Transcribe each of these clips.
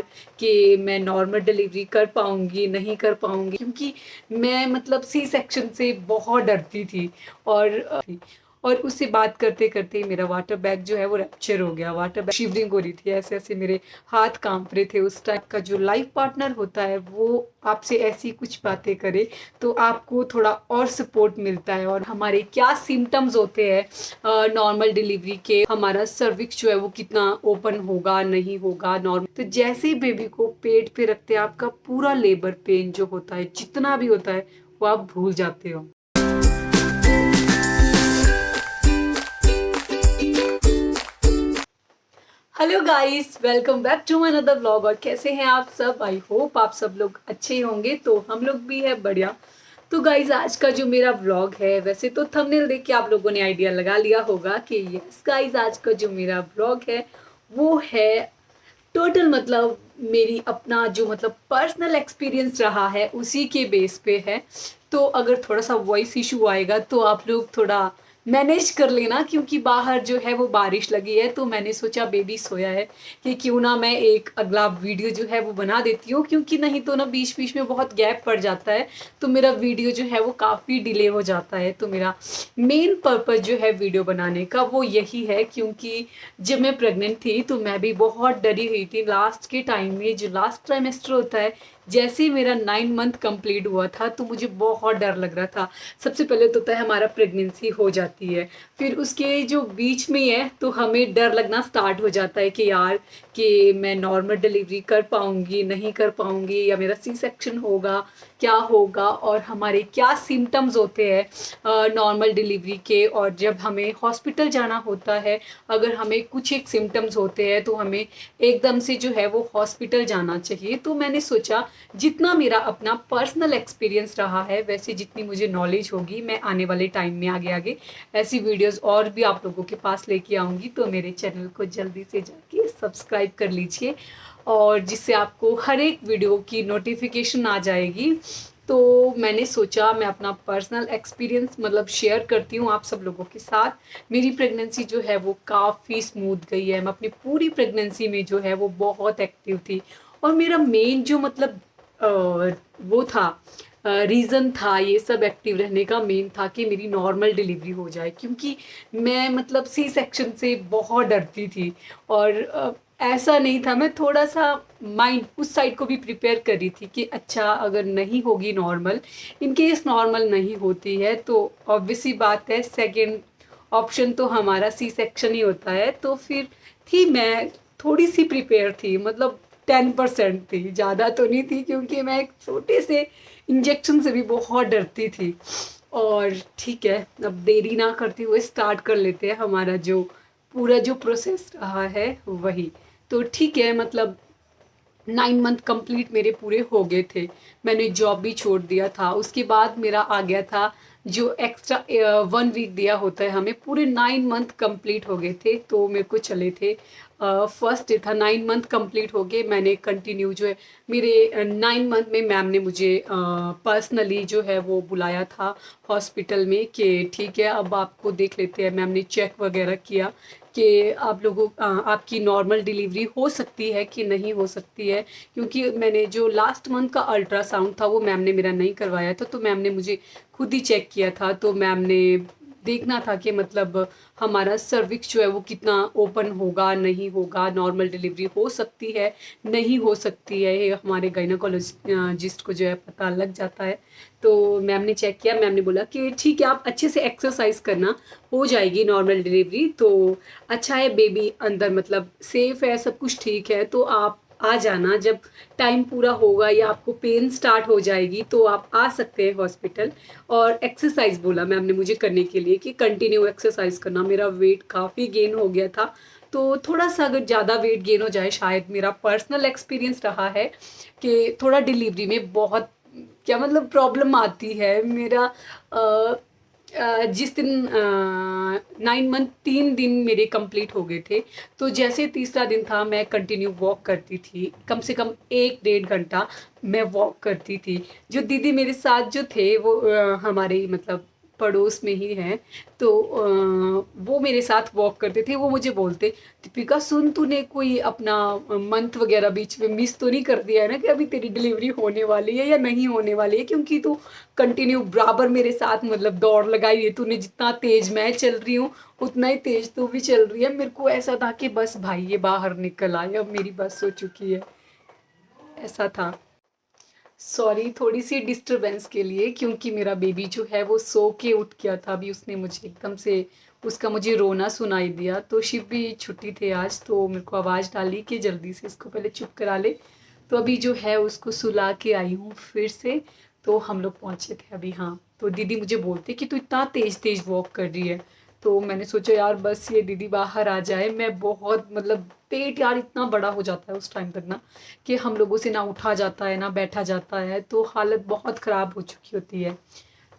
यार कि मैं नॉर्मल डिलीवरी कर पाऊँगी नहीं कर पाऊँगी, क्योंकि मैं मतलब सी सेक्शन से बहुत डरती थी। और उससे बात करते करते मेरा वाटर बैग जो है वो रैप्चर हो गया। वाटर बैग शिवरिंग हो रही थी, ऐसे ऐसे मेरे हाथ कांप रहे थे। उस टाइप का जो लाइफ पार्टनर होता है वो आपसे ऐसी कुछ बातें करे तो आपको थोड़ा और सपोर्ट मिलता है। और हमारे क्या सिम्टम्स होते हैं नॉर्मल डिलीवरी के, हमारा सर्विक्स जो है वो कितना ओपन होगा नहीं होगा नॉर्मल। तो जैसे ही बेबी को पेट पे रखते हैं आपका पूरा लेबर पेन जो होता है जितना भी होता है वो आप भूल जाते हो। Hello guys, welcome back to my another vlog. और कैसे हैं आप सब? आई होप आप सब लोग अच्छे होंगे। तो हम लोग भी है बढ़िया। तो गाइस, आज का जो मेरा व्लॉग है, वैसे तो थंबनेल देख के आप लोगों ने आइडिया लगा लिया होगा कि यस गाइस, आज का जो मेरा व्लॉग है वो है टोटल मतलब मेरी अपना जो मतलब पर्सनल एक्सपीरियंस रहा है उसी के बेस पे है। तो अगर थोड़ा सा वॉइस इशू आएगा तो आप लोग थोड़ा मैनेज कर लेना, क्योंकि बाहर जो है वो बारिश लगी है। तो मैंने सोचा बेबी सोया है कि क्यों ना मैं एक अगला वीडियो जो है वो बना देती हूँ, क्योंकि नहीं तो ना बीच बीच में बहुत गैप पड़ जाता है तो मेरा वीडियो जो है वो काफ़ी डिले हो जाता है। तो मेरा मेन पर्पस जो है वीडियो बनाने का वो यही है, क्योंकि जब मैं प्रेग्नेंट थी तो मैं भी बहुत डरी हुई थी। लास्ट के टाइम में जो लास्ट ट्राइमेस्टर होता है, जैसे ही मेरा 9 मंथ कंप्लीट हुआ था तो मुझे बहुत डर लग रहा था। सबसे पहले तो होता है हमारा प्रेगनेंसी हो जाती है, फिर उसके जो बीच में है तो हमें डर लगना स्टार्ट हो जाता है कि यार कि मैं नॉर्मल डिलीवरी कर पाऊँगी नहीं कर पाऊँगी, या मेरा सी सेक्शन होगा क्या होगा, और हमारे क्या सिम्टम्स होते हैं नॉर्मल डिलीवरी के। और जब हमें हॉस्पिटल जाना होता है, अगर हमें कुछ एक सिम्टम्स होते हैं तो हमें एकदम से जो है वो हॉस्पिटल जाना चाहिए। तो मैंने सोचा जितना मेरा अपना पर्सनल एक्सपीरियंस रहा है, वैसे जितनी मुझे नॉलेज होगी मैं आने वाले टाइम में आगे आगे ऐसी वीडियोस और भी आप लोगों के पास लेके आऊँगी। तो मेरे चैनल को जल्दी से जाके सब्सक्राइब कर लीजिए, और जिससे आपको हर एक वीडियो की नोटिफिकेशन आ जाएगी। तो मैंने सोचा मैं अपना पर्सनल एक्सपीरियंस मतलब शेयर करती हूँ आप सब लोगों के साथ। मेरी प्रेगनेंसी जो है वो काफ़ी स्मूथ गई है। मैं अपनी पूरी प्रेगनेंसी में जो है वो बहुत एक्टिव थी। और मेरा मेन जो मतलब वो था रीज़न था ये सब एक्टिव रहने का, मेन था कि मेरी नॉर्मल डिलीवरी हो जाए, क्योंकि मैं मतलब सी सेक्शन से बहुत डरती थी। और ऐसा नहीं था, मैं थोड़ा सा माइंड उस साइड को भी प्रिपेयर कर रही थी कि अच्छा अगर नहीं होगी नॉर्मल, इन केस नॉर्मल नहीं होती है तो ऑब्वियसली बात है सेकंड ऑप्शन तो हमारा सी सेक्शन ही होता है। तो फिर थी मैं थोड़ी सी प्रिपेयर थी, मतलब 10% थी, ज़्यादा तो नहीं थी, क्योंकि मैं एक छोटे से इंजेक्शन से भी बहुत डरती थी। और ठीक है, अब देरी ना करते हुए स्टार्ट कर लेते हैं हमारा जो पूरा जो प्रोसेस रहा है वही। तो ठीक है, मतलब 9 मंथ कंप्लीट मेरे पूरे हो गए थे। मैंने जॉब भी छोड़ दिया था। उसके बाद मेरा आ गया था जो एक्स्ट्रा 1 वीक दिया होता है हमें, पूरे 9 मंथ कंप्लीट हो गए थे तो मेरे को चले थे। फर्स्ट डे था, 9 मंथ कंप्लीट हो गए। मैंने कंटिन्यू जो है मेरे 9 मंथ में मैम ने मुझे पर्सनली जो है वो बुलाया था हॉस्पिटल में कि ठीक है अब आपको देख लेते हैं। मैम ने चेक वगैरह किया कि आप लोगों आपकी नॉर्मल डिलीवरी हो सकती है कि नहीं हो सकती है, क्योंकि मैंने जो लास्ट मंथ का अल्ट्रासाउंड था वो मैम ने मेरा नहीं करवाया था, तो मैम ने मुझे खुद ही चेक किया था। तो मैम ने देखना था कि मतलब हमारा सर्विक्स जो है वो कितना ओपन होगा नहीं होगा, नॉर्मल डिलीवरी हो सकती है नहीं हो सकती है, ये हमारे गायनाकोलॉजिस्ट को जो है पता लग जाता है। तो मैम ने चेक किया, मैम ने बोला कि ठीक है आप अच्छे से एक्सरसाइज करना, हो जाएगी नॉर्मल डिलीवरी। तो अच्छा है बेबी अंदर मतलब सेफ है, सब कुछ ठीक है, तो आप आ जाना जब टाइम पूरा होगा या आपको पेन स्टार्ट हो जाएगी तो आप आ सकते हैं हॉस्पिटल। और एक्सरसाइज बोला मैम ने मुझे करने के लिए कि कंटिन्यू एक्सरसाइज करना। मेरा वेट काफ़ी गेन हो गया था, तो थोड़ा सा अगर ज़्यादा वेट गेन हो जाए, शायद मेरा पर्सनल एक्सपीरियंस रहा है कि थोड़ा डिलीवरी में बहुत क्या मतलब प्रॉब्लम आती है। मेरा अ, जिस दिन 9 मंथ 3 दिन मेरे कंप्लीट हो गए थे, तो जैसे तीसरा दिन था मैं कंटिन्यू वॉक करती थी, कम से कम 1 डेढ़ घंटा मैं वॉक करती थी। जो दीदी मेरे साथ जो थे वो हमारे मतलब पड़ोस में ही हैं। तो वो मेरे साथ वॉक करते थे। वो मुझे बोलते, दीपिका सुन, तूने कोई अपना मंथ वगैरह बीच में मिस तो नहीं कर दिया है ना, कि अभी तेरी डिलीवरी होने वाली है या नहीं होने वाली है, क्योंकि तू कंटिन्यू बराबर मेरे साथ मतलब दौड़ लगाई है तूने। जितना तेज मैं चल रही हूँ उतना ही तेज तू भी चल रही है। मेरे को ऐसा था कि बस भाई ये बाहर निकल आए, अब मेरी बस हो चुकी है, ऐसा था। सॉरी थोड़ी सी डिस्टरबेंस के लिए, क्योंकि मेरा बेबी जो है वो सो के उठ गया था। अभी उसने मुझे एकदम से उसका मुझे रोना सुनाई दिया। तो शिव भी छुट्टी थे आज, तो मेरे को आवाज़ डाली कि जल्दी से इसको पहले चुप करा ले। तो अभी जो है उसको सुला के आई हूँ फिर से। तो हम लोग पहुँचे थे अभी। हाँ, तो दीदी मुझे बोलते कि तू इतना तेज़ तेज़ वॉक कर रही है। तो मैंने सोचा यार बस ये दीदी बाहर आ जाए। मैं बहुत मतलब पेट यार इतना बड़ा हो जाता है उस टाइम तक ना, कि हम लोगों से ना उठा जाता है ना बैठा जाता है, तो हालत बहुत ख़राब हो चुकी होती है।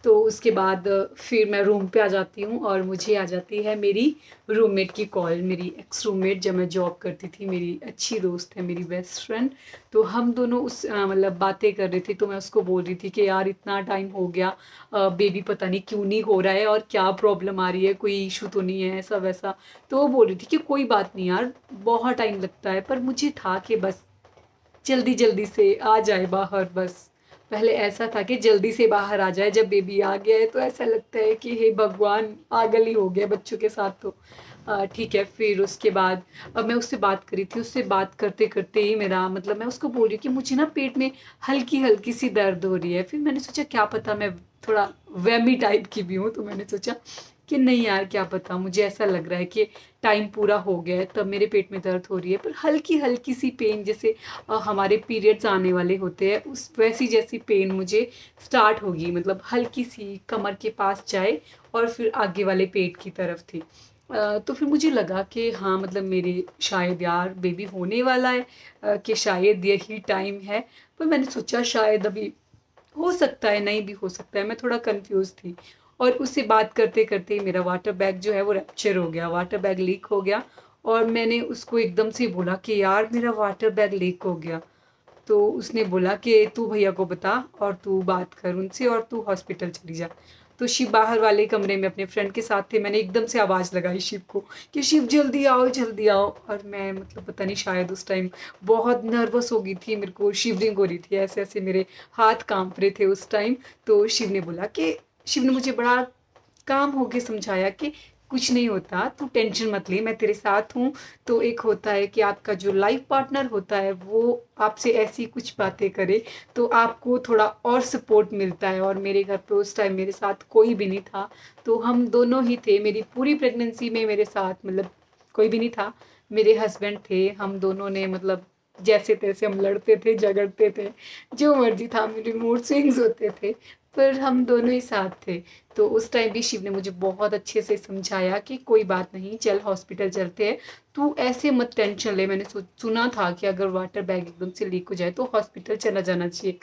तो उसके बाद फिर मैं रूम पे आ जाती हूँ और मुझे आ जाती है मेरी रूममेट की कॉल। मेरी एक्स रूममेट जब मैं जॉब करती थी, मेरी अच्छी दोस्त है, मेरी बेस्ट फ्रेंड। तो हम दोनों उस मतलब बातें कर रही थी। तो मैं उसको बोल रही थी कि यार इतना टाइम हो गया, बेबी पता नहीं क्यों नहीं हो रहा है और क्या प्रॉब्लम आ रही है, कोई इशू तो नहीं है ऐसा वैसा। तो वो बोल रही थी कि कोई बात नहीं यार, बहुत टाइम लगता है, पर मुझे था कि बस जल्दी जल्दी से आ जाए बाहर। बस पहले ऐसा था कि जल्दी से बाहर आ जाए, जब बेबी आ गया है तो ऐसा लगता है कि हे भगवान, पागल ही हो गया बच्चों के साथ। तो ठीक है। फिर उसके बाद अब मैं उससे बात करी थी। उससे बात करते करते ही मेरा मतलब मैं उसको बोल रही हूँ कि मुझे ना पेट में हल्की हल्की सी दर्द हो रही है। फिर मैंने सोचा क्या पता मैं थोड़ा वहमी टाइप की भी हूँ, तो मैंने सोचा कि नहीं यार क्या पता, मुझे ऐसा लग रहा है कि टाइम पूरा हो गया है तब मेरे पेट में दर्द हो रही है, पर हल्की हल्की सी पेन, जैसे हमारे पीरियड्स आने वाले होते हैं उस वैसी जैसी पेन मुझे स्टार्ट होगी। मतलब हल्की सी कमर के पास जाए और फिर आगे वाले पेट की तरफ थी। तो फिर मुझे लगा कि हाँ मतलब मेरे शायद यार बेबी होने वाला है, कि शायद यही टाइम है। पर मैंने सोचा शायद अभी हो सकता है, नहीं भी हो सकता है। मैं थोड़ा कंफ्यूज थी। और उससे बात करते करते ही मेरा वाटर बैग जो है वो रैप्चर हो गया, वाटर बैग लीक हो गया। और मैंने उसको एकदम से बोला कि यार मेरा वाटर बैग लीक हो गया। तो उसने बोला कि तू भैया को बता और तू बात कर उनसे और तू हॉस्पिटल चली जा। तो शिव बाहर वाले कमरे में अपने फ्रेंड के साथ थे। मैंने एकदम से आवाज़ लगाई शिव को कि शिव जल्दी आओ जल्दी आओ। और मैं मतलब पता नहीं शायद उस टाइम बहुत नर्वस हो गई थी, मेरे को शिवरिंग हो रही थी, ऐसे ऐसे मेरे हाथ कांप रहे थे उस टाइम। तो शिव ने मुझे बड़ा काम होके समझाया कि कुछ नहीं होता, तू टेंशन मत ले, मैं तेरे साथ हूँ। तो एक होता है कि आपका जो लाइफ पार्टनर होता है वो आपसे ऐसी कुछ बातें करे तो आपको थोड़ा और सपोर्ट मिलता है। और मेरे घर पे उस टाइम मेरे साथ कोई भी नहीं था, तो हम दोनों ही थे। मेरी पूरी प्रेगनेंसी में मेरे साथ मतलब कोई भी नहीं था। मेरे हस्बैंड थे, हम दोनों ने मतलब जैसे तैसे हम लड़ते थे झगड़ते थे, जो मर्जी था, मेरे मूड स्विंग्स होते थे, पर हम दोनों ही साथ थे। तो उस टाइम भी शिव ने मुझे बहुत अच्छे से समझाया कि कोई बात नहीं, चल हॉस्पिटल चलते हैं, तू ऐसे मत टेंशन ले। मैंने सुना था कि अगर वाटर बैग एकदम से लीक हो जाए तो हॉस्पिटल चला जाना चाहिए,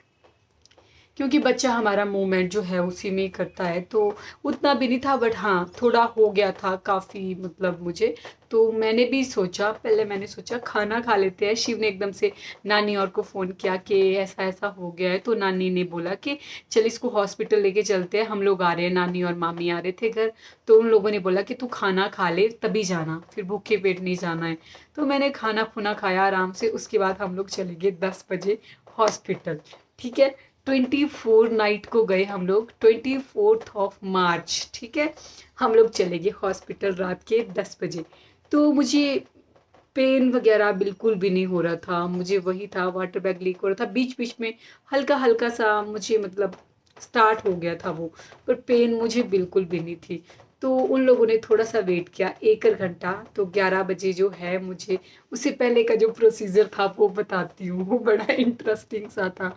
क्योंकि बच्चा हमारा मूवमेंट जो है उसी में ही करता है। तो उतना भी नहीं था, बट हाँ थोड़ा हो गया था काफ़ी मतलब मुझे। तो मैंने भी सोचा, पहले मैंने सोचा खाना खा लेते हैं। शिव ने एकदम से नानी और को फ़ोन किया कि ऐसा ऐसा हो गया है। तो नानी ने बोला कि चल इसको हॉस्पिटल लेके चलते हैं, हम लोग आ रहे हैं, नानी और मामी आ रहे थे घर। तो उन लोगों ने बोला कि तू खाना खा ले तभी जाना, फिर भूखे पेट नहीं जाना है। तो मैंने खाना खुना खाया आराम से। उसके बाद हम लोग चले गए 10 बजे हॉस्पिटल। ठीक है। 24 नाइट को गए हम लोग, 24 मार्च। ठीक है। हम लोग चले गए हॉस्पिटल रात के 10 बजे। तो मुझे पेन वगैरह बिल्कुल भी नहीं हो रहा था। मुझे वही था, वाटर बैग लीक हो रहा था बीच बीच में, हल्का हल्का सा मुझे मतलब स्टार्ट हो गया था वो, पर पेन मुझे बिल्कुल भी नहीं थी। तो उन लोगों ने थोड़ा सा वेट किया, 1 घंटा। तो 11 बजे जो है, मुझे उससे पहले का जो प्रोसीजर था वो बताती हूँ, वो बड़ा इंटरेस्टिंग सा था।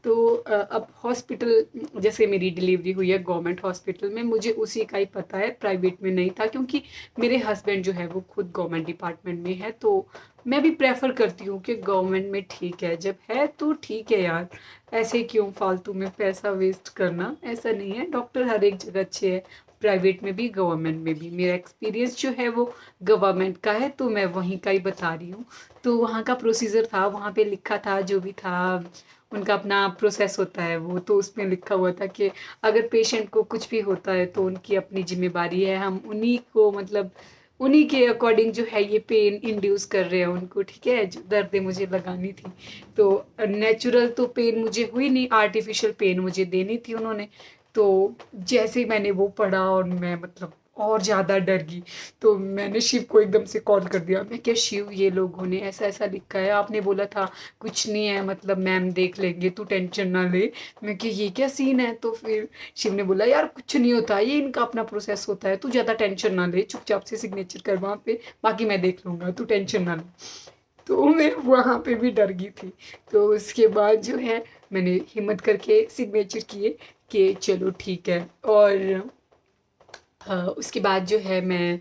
तो अब हॉस्पिटल, जैसे मेरी डिलीवरी हुई है गवर्नमेंट हॉस्पिटल में, मुझे उसी का ही पता है, प्राइवेट में नहीं था, क्योंकि मेरे हस्बैंड जो है वो खुद गवर्नमेंट डिपार्टमेंट में है। तो मैं भी प्रेफर करती हूँ कि गवर्नमेंट में ठीक है, जब है तो ठीक है यार, ऐसे क्यों फालतू में पैसा वेस्ट करना। ऐसा नहीं है, डॉक्टर हर एक जगह अच्छे हैं। प्राइवेट में भी गवर्नमेंट में भी। मेरा एक्सपीरियंस जो है वो गवर्नमेंट का है, तो मैं वहीं का ही बता रही हूँ। तो वहाँ का प्रोसीजर था, वहाँ पे लिखा था जो भी था, उनका अपना प्रोसेस होता है वो, तो उसमें लिखा हुआ था कि अगर पेशेंट को कुछ भी होता है तो उनकी अपनी जिम्मेदारी है, हम उन्हीं को मतलब उन्हीं के अकॉर्डिंग जो है ये पेन इंड्यूस कर रहे हैं उनको, ठीक है। जो दर्दें मुझे लगानी थी, तो नेचुरल तो पेन मुझे हुई नहीं, आर्टिफिशियल पेन मुझे देनी थी उन्होंने। तो जैसे ही मैंने वो पढ़ा और मैं मतलब और ज़्यादा डर गई, तो मैंने शिव को एकदम से कॉल कर दिया। मैं क्या शिव, ये लोगों ने ऐसा ऐसा लिखा है, आपने बोला था कुछ नहीं है, मतलब मैम देख लेंगे, तू टेंशन ना ले। मैं कि ये क्या सीन है। तो फिर शिव ने बोला यार कुछ नहीं होता, ये इनका अपना प्रोसेस होता है, तू ज़्यादा टेंशन ना ले, चुपचाप से सिग्नेचर कर वहाँ पे, बाकी मैं देख लूँगा, तू टेंशन ना ले। तो मैं वहाँ पे भी डर गई थी। तो उसके बाद जो है मैंने हिम्मत करके सिग्नेचर किए कि चलो ठीक है। और उसके बाद जो है मैं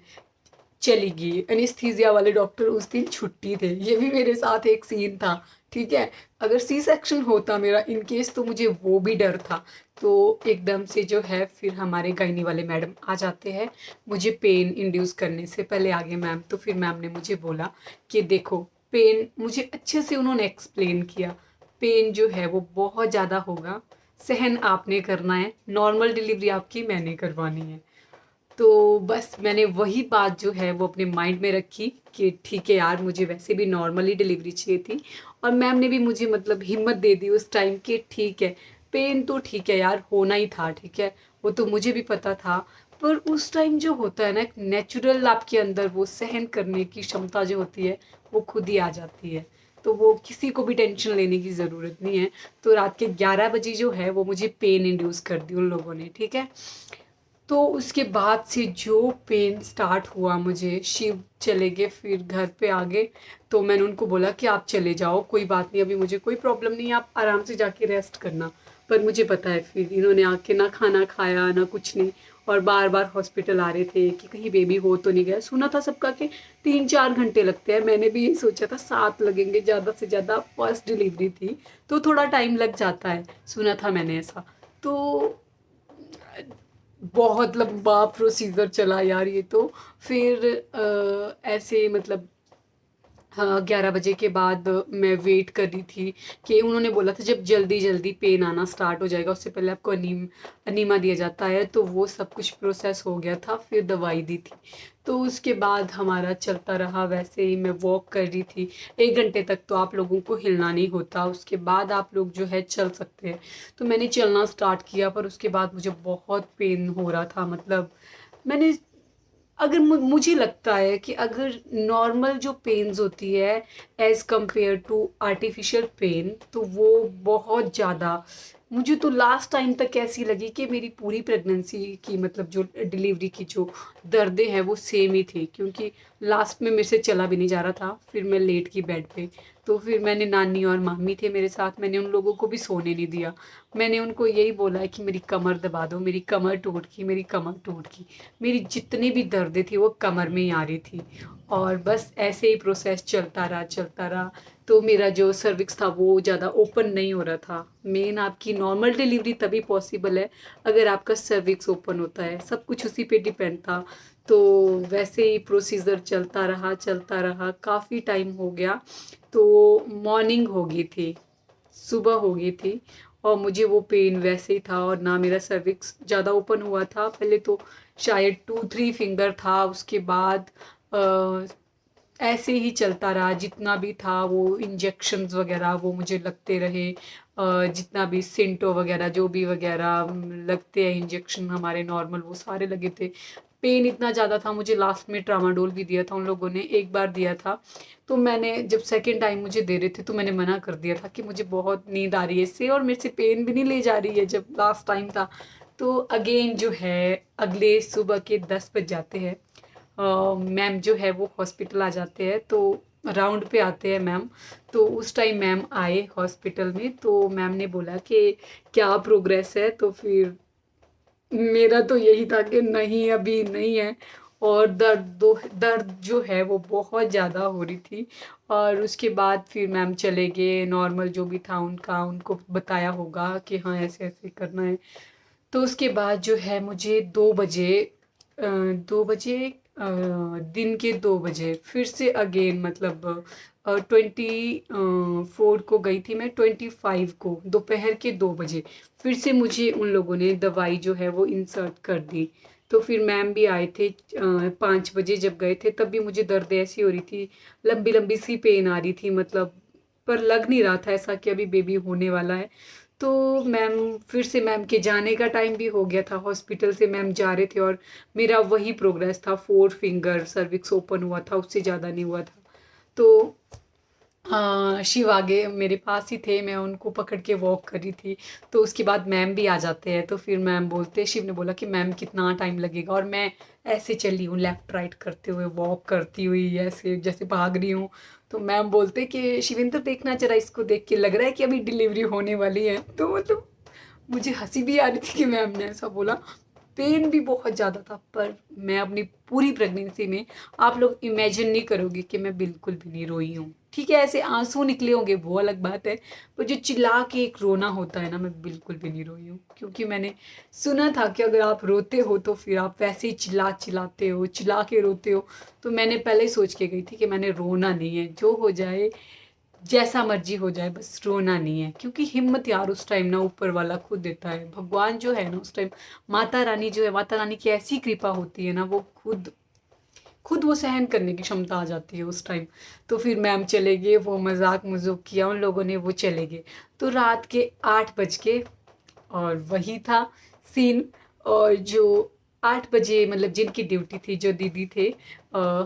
चली गई। एनेस्थीसिया वाले डॉक्टर उस दिन छुट्टी थे, ये भी मेरे साथ एक सीन था, ठीक है। अगर सी सेक्शन होता मेरा इन केस, तो मुझे वो भी डर था। तो एकदम से जो है फिर हमारे गायनी वाले मैडम आ जाते हैं मुझे पेन इंड्यूस करने से पहले आगे मैम। तो फिर मैम ने मुझे बोला कि देखो पेन, मुझे अच्छे से उन्होंने एक्सप्लेन किया, पेन जो है वो बहुत ज़्यादा होगा, सहन आपने करना है, नॉर्मल डिलीवरी आपकी मैंने करवानी है। तो बस मैंने वही बात जो है वो अपने माइंड में रखी कि ठीक है यार, मुझे वैसे भी नॉर्मली डिलीवरी चाहिए थी। और मैम ने भी मुझे मतलब हिम्मत दे दी उस टाइम कि ठीक है, पेन तो ठीक है यार, होना ही था, ठीक है, वो तो मुझे भी पता था। पर उस टाइम जो होता है ना, एक नेचुरल आपके अंदर वो सहन करने की क्षमता जो होती है वो खुद ही आ जाती है। तो वो किसी को भी टेंशन लेने की ज़रूरत नहीं है। तो रात के 11 बजे जो है वो मुझे पेन इंड्यूस कर दी उन लोगों ने, ठीक है। तो उसके बाद से जो पेन स्टार्ट हुआ मुझे, शिव चले गए फिर घर पे आ गए। तो मैंने उनको बोला कि आप चले जाओ, कोई बात नहीं, अभी मुझे कोई प्रॉब्लम नहीं है, आप आराम से जाके रेस्ट करना। पर मुझे पता है फिर इन्होंने आके ना खाना खाया ना कुछ नहीं, और बार बार हॉस्पिटल आ रहे थे कि कहीं बेबी हो तो नहीं गया। सुना था सबका कि 3-4 घंटे लगते हैं, मैंने भी यही सोचा था 7 लगेंगे ज़्यादा से ज़्यादा, फर्स्ट डिलीवरी थी तो थोड़ा टाइम लग जाता है, सुना था मैंने ऐसा। तो बहुत लंबा प्रोसीजर चला यार ये तो। फिर ऐसे मतलब हाँ, 11 बजे के बाद मैं वेट कर रही थी कि उन्होंने बोला था जब जल्दी जल्दी पेन आना स्टार्ट हो जाएगा उससे पहले आपको अनीमा दिया जाता है। तो वो सब कुछ प्रोसेस हो गया था, फिर दवाई दी थी। तो उसके बाद हमारा चलता रहा, वैसे ही मैं वॉक कर रही थी। 1 घंटे तक तो आप लोगों को हिलना नहीं होता, उसके बाद आप लोग जो है चल सकते हैं। तो मैंने चलना स्टार्ट किया, पर उसके बाद मुझे बहुत पेन हो रहा था। मतलब मैंने, अगर मुझे लगता है कि अगर नॉर्मल जो पेन्स होती है as compare to artificial pain, तो वो बहुत ज़्यादा, मुझे तो लास्ट टाइम तक ऐसी लगी कि मेरी पूरी प्रेगनेंसी की मतलब जो डिलीवरी की जो दर्दें हैं वो सेम ही थी। क्योंकि लास्ट में मेरे से चला भी नहीं जा रहा था, फिर मैं लेट की बेड पे। तो फिर मैंने, नानी और मामी थे मेरे साथ, मैंने उन लोगों को भी सोने नहीं दिया। मैंने उनको यही बोला है कि मेरी कमर दबा दो, मेरी कमर टूट गई, मेरी कमर टूट गई। मेरी जितनी भी दर्दें थी वो कमर में ही आ रही थी। और बस ऐसे ही प्रोसेस चलता रहा चलता रहा। तो मेरा जो सर्विक्स था वो ज़्यादा ओपन नहीं हो रहा था। मेन आपकी नॉर्मल डिलीवरी तभी पॉसिबल है अगर आपका सर्विक्स ओपन होता है, सब कुछ उसी पे डिपेंड था। तो वैसे ही प्रोसीजर चलता रहा, काफ़ी टाइम हो गया। तो मॉर्निंग हो गई थी, सुबह हो गई थी, और मुझे वो पेन वैसे ही था, और ना मेरा सर्विक्स ज़्यादा ओपन हुआ था। पहले तो शायद 2-3 फिंगर था, उसके बाद ऐसे ही चलता रहा। जितना भी था वो इंजेक्शंस वगैरह वो मुझे लगते रहे, जितना भी सिंटो वगैरह जो भी वगैरह लगते हैं इंजेक्शन हमारे नॉर्मल, वो सारे लगे थे। पेन इतना ज़्यादा था, मुझे लास्ट में ट्रामाडोल भी दिया था उन लोगों ने, एक बार दिया था। तो मैंने जब सेकेंड टाइम मुझे दे रहे थे तो मैंने मना कर दिया था कि मुझे बहुत नींद आ रही है इससे, और मेरे से पेन भी नहीं ले जा रही है जब लास्ट टाइम था। तो अगेन जो है अगले सुबह के 10 बज जाते हैं, मैम जो है वो हॉस्पिटल आ जाते हैं, तो राउंड पे आते हैं मैम। तो उस टाइम मैम आए हॉस्पिटल में, तो मैम ने बोला कि क्या प्रोग्रेस है। तो फिर मेरा तो यही था कि नहीं अभी नहीं है। और दर्द जो है वो बहुत ज़्यादा हो रही थी। और उसके बाद फिर मैम चले गए, नॉर्मल जो भी था उनका उनको बताया होगा कि हाँ ऐसे ऐसे करना है। तो उसके बाद जो है मुझे 2 बजे 2 बजे दिन के 2 बजे फिर से अगेन मतलब 24 को गई थी मैं, 25 को दोपहर के 2 बजे फिर से मुझे उन लोगों ने दवाई जो है वो इंसर्ट कर दी। तो फिर मैम भी आए थे 5 बजे जब गए थे, तब भी मुझे दर्द ऐसी हो रही थी, लंबी लंबी सी पेन आ रही थी मतलब, पर लग नहीं रहा था ऐसा कि अभी बेबी होने वाला है। तो मैम फिर से मैम के जाने का टाइम भी हो गया था, हॉस्पिटल से मैम जा रहे थे और मेरा वही प्रोग्रेस था, 4 फिंगर सर्विक्स ओपन हुआ था, उससे ज़्यादा नहीं हुआ था। तो हाँ, शिव आगे मेरे पास ही थे, मैं उनको पकड़ के वॉक कर रही थी। तो उसके बाद मैम भी आ जाते हैं, तो फिर मैम बोलते, शिव ने बोला कि मैम कितना टाइम लगेगा, और मैं ऐसे चली हूँ लेफ्ट राइट करते हुए, वॉक करती हुई ऐसे जैसे भाग रही हूँ। तो मैम बोलते कि शिविंदर देखना जरा, इसको देख के लग रहा है कि अभी डिलीवरी होने वाली है। तो मतलब मुझे हंसी भी आ रही थी कि मैम ने ऐसा बोला, पेन भी बहुत ज़्यादा था, पर मैं अपनी पूरी प्रेगनेंसी में, आप लोग इमेजिन नहीं करोगे कि मैं बिल्कुल भी नहीं रोई हूँ। ठीक है, ऐसे आंसू निकले होंगे वो अलग बात है, पर जो चिल्ला के एक रोना होता है ना, मैं बिल्कुल भी नहीं रोई हूँ। क्योंकि मैंने सुना था कि अगर आप रोते हो तो फिर आप वैसे ही चिल्लाते हो, चिल्ला के रोते हो। तो मैंने पहले ही सोच के गई थी कि मैंने रोना नहीं है, जो हो जाए जैसा मर्जी हो जाए, बस रोना नहीं है। क्योंकि हिम्मत यार उस टाइम ना ऊपर वाला खुद देता है, भगवान जो है ना उस टाइम, माता रानी जो है, माता रानी की ऐसी कृपा होती है ना, वो खुद खुद वो सहन करने की क्षमता आ जाती है उस टाइम। तो फिर मैम चले गए, वो मजाक मजूक किया उन लोगों ने, वो चले गए। तो रात के 8 बज के, और वही था सीन। और जो 8 बजे मतलब जिनकी ड्यूटी थी, जो दीदी थे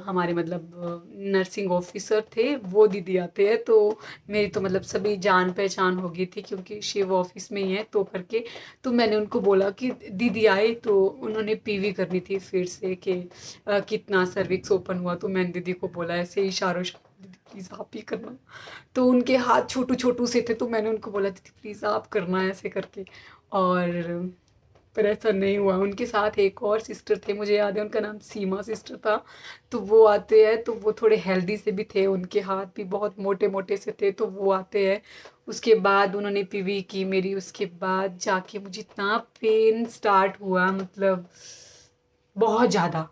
हमारे मतलब नर्सिंग ऑफिसर थे, वो दीदी आते हैं। तो मेरी तो मतलब सभी जान पहचान हो गई थी, क्योंकि शिव ऑफिस में ही है तो करके। तो मैंने उनको बोला कि दीदी आए, तो उन्होंने पीवी करनी थी फिर से कि कितना सर्विक्स ओपन हुआ। तो मैंने दीदी को बोला ऐसे इशारों से, दीदी प्लीज़ आप ही करना। तो उनके हाथ छोटू छोटू से थे, तो मैंने उनको बोला दीदी प्लीज़ आप करना ऐसे करके। और पर ऐसा नहीं हुआ। उनके साथ एक और सिस्टर थे, मुझे याद है उनका नाम सीमा सिस्टर था। तो वो आते हैं, तो वो थोड़े हेल्दी से भी थे, उनके हाथ भी बहुत मोटे मोटे से थे, तो वो आते हैं। उसके बाद उन्होंने पीवी की मेरी, उसके बाद जाके मुझे इतना पेन स्टार्ट हुआ, मतलब बहुत ज़्यादा।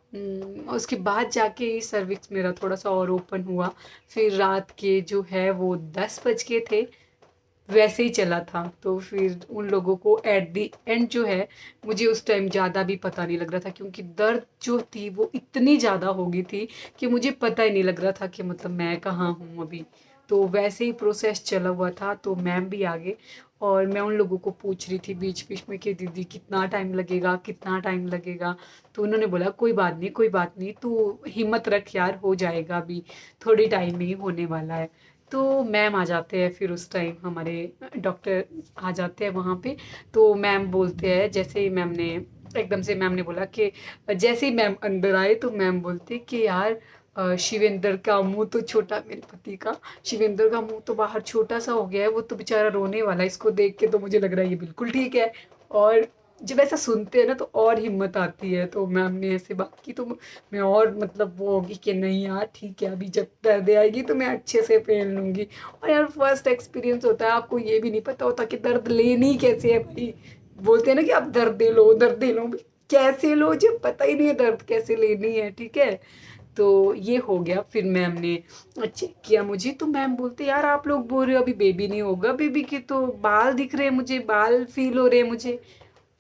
उसके बाद जाके सर्विक्स मेरा थोड़ा सा और ओपन हुआ। फिर रात के जो है वो 10 बज के थे, वैसे ही चला था। तो फिर उन लोगों को एट दी एंड जो है, मुझे उस टाइम ज़्यादा भी पता नहीं लग रहा था, क्योंकि दर्द जो थी वो इतनी ज़्यादा हो गई थी कि मुझे पता ही नहीं लग रहा था कि मतलब मैं कहाँ हूँ अभी। तो वैसे ही प्रोसेस चला हुआ था। तो मैम भी आ गए, और मैं उन लोगों को पूछ रही थी बीच बीच में कि दीदी कितना टाइम लगेगा, कितना टाइम लगेगा। तो उन्होंने बोला कोई बात नहीं, कोई बात नहीं, तू हिम्मत रख यार, हो जाएगा, अभी थोड़ी टाइम में ही होने वाला है। तो मैम आ जाते हैं फिर उस टाइम, हमारे डॉक्टर आ जाते हैं वहाँ पे। तो मैम बोलते हैं, जैसे ही मैम ने एकदम से मैम ने बोला कि, जैसे ही मैम अंदर आए तो मैम बोलते कि यार शिवेंद्र का मुंह तो छोटा, मेरे पति का शिवेंद्र का मुंह तो बाहर छोटा सा हो गया है, वो तो बेचारा रोने वाला है, इसको देख के तो मुझे लग रहा है ये बिल्कुल ठीक है। और जब ऐसा सुनते हैं ना तो और हिम्मत आती है। तो मैम ने ऐसे बात की, तो मैं और मतलब वो होगी कि नहीं यार ठीक है, अभी जब दर्द आएगी तो मैं अच्छे से पेन लूँगी। और यार फर्स्ट एक्सपीरियंस होता है, आपको ये भी नहीं पता होता कि दर्द लेनी कैसे है भाई। बोलते हैं ना कि आप दर्द दे लो, दर्द दे लो, भाई कैसे लो जब पता ही नहीं है दर्द कैसे लेनी है, ठीक है। तो ये हो गया। फिर मैम ने चेक किया मुझे, तो मैम बोलते यार आप लोग बोल रहे हो अभी बेबी नहीं होगा, बेबी के तो बाल दिख रहे हैं मुझे, बाल फील हो रहे हैं मुझे।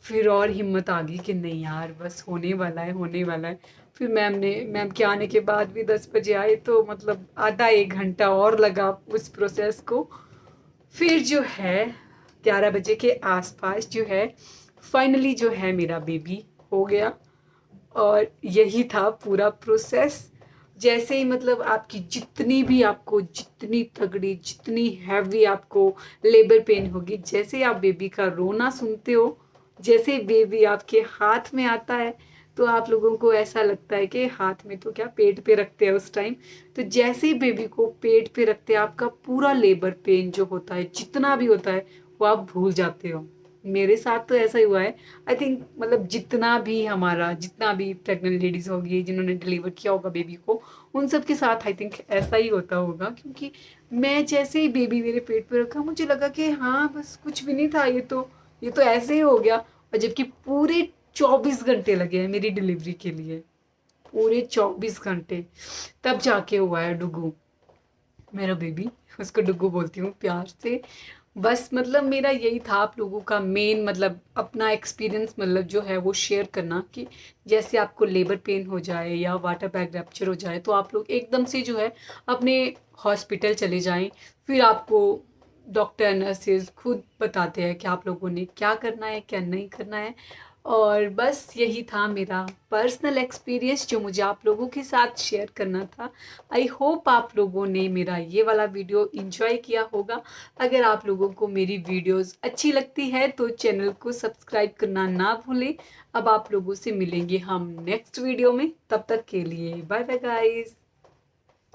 फिर और हिम्मत आ गई कि नहीं यार बस होने वाला है, होने वाला है। फिर मैम के आने के बाद भी 10 बजे आए, तो मतलब आधा 1 घंटा और लगा उस प्रोसेस को। फिर जो है 11 बजे के आसपास जो है फाइनली जो है मेरा बेबी हो गया। और यही था पूरा प्रोसेस। जैसे ही मतलब आपकी जितनी भी, आपको जितनी तगड़ी, जितनी हैवी आपको लेबर पेन होगी, जैसे ही आप बेबी का रोना सुनते हो, जैसे ही बेबी आपके हाथ में आता है, तो आप लोगों को ऐसा लगता है कि हाथ में तो क्या पेट पे रखते हैं उस टाइम। तो जैसे ही बेबी को पेट पे रखते हैं, आपका पूरा लेबर पेन जो होता है, जितना भी होता है, वो आप भूल जाते हो। मेरे साथ तो ऐसा ही हुआ है। आई थिंक मतलब जितना भी प्रेग्नेंट लेडीज होगी जिन्होंने डिलीवर किया होगा बेबी को, उन सब के साथ आई थिंक ऐसा ही होता होगा। क्योंकि मैं जैसे ही बेबी मेरे पेट पे रखा, मुझे लगा कि हाँ बस कुछ भी नहीं था, ये तो ऐसे ही हो गया। और जबकि पूरे 24 घंटे लगे हैं मेरी डिलीवरी के लिए, पूरे 24 घंटे, तब जाके हुआ है डुगू, मेरा बेबी। उसको डुगू बोलती हूँ प्यार से। बस मतलब मेरा यही था आप लोगों का मेन मतलब अपना एक्सपीरियंस मतलब जो है वो शेयर करना कि जैसे आपको लेबर पेन हो जाए या वाटर बैग रैप्चर हो जाए तो आप लोग एकदम से जो है अपने हॉस्पिटल चले जाएं। फिर आपको डॉक्टर नर्सेज खुद बताते हैं कि आप लोगों ने क्या करना है क्या नहीं करना है। और बस यही था मेरा पर्सनल एक्सपीरियंस जो मुझे आप लोगों के साथ शेयर करना था। आई होप आप लोगों ने मेरा ये वाला वीडियो इंजॉय किया होगा। अगर आप लोगों को मेरी वीडियोस अच्छी लगती है तो चैनल को सब्सक्राइब करना ना भूलें। अब आप लोगों से मिलेंगे हम नेक्स्ट वीडियो में, तब तक के लिए बाय बाय गाइस।